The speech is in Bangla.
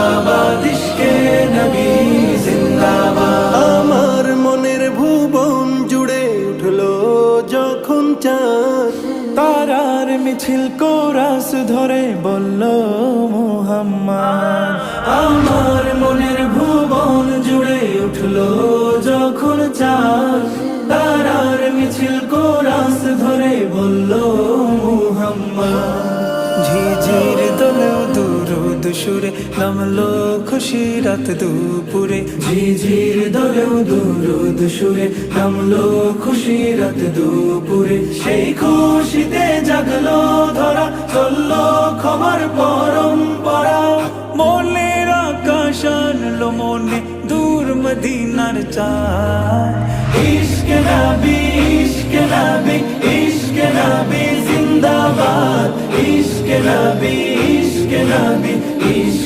জিন্দাবাদ ইশকে নবী জিন্দাবাদ। আমার মনের ভুবন জুড়ে উঠলো যখন চাঁদ, তারার মিছিল কোরাস ধরে বলল মুহাম্মদ। আমার মনের ভুবন জুড়ে উঠলো যখন চাঁদ, তারার মিছিল কোরাস ধরে বলল মুহাম্মদ। ঝিঝির দোলেও দুরুদ সুরে নামলো খুশি রাত দুপুরে, ঝিঝির দোলেও দুরুদ সুরে নামলো খুশি রাত দুপুরে। সেই খুশিতে জাগলো ধরা, চললো ক্ষমার পরম্পরা। মনের আকাশ আনলো মনে দূর মদিনার চাঁদ। ইশকে নবী ইশকে নবী ইশকে নবী জিন্দাবাদ। ইশকে নবী ইশকে নবী ইশকে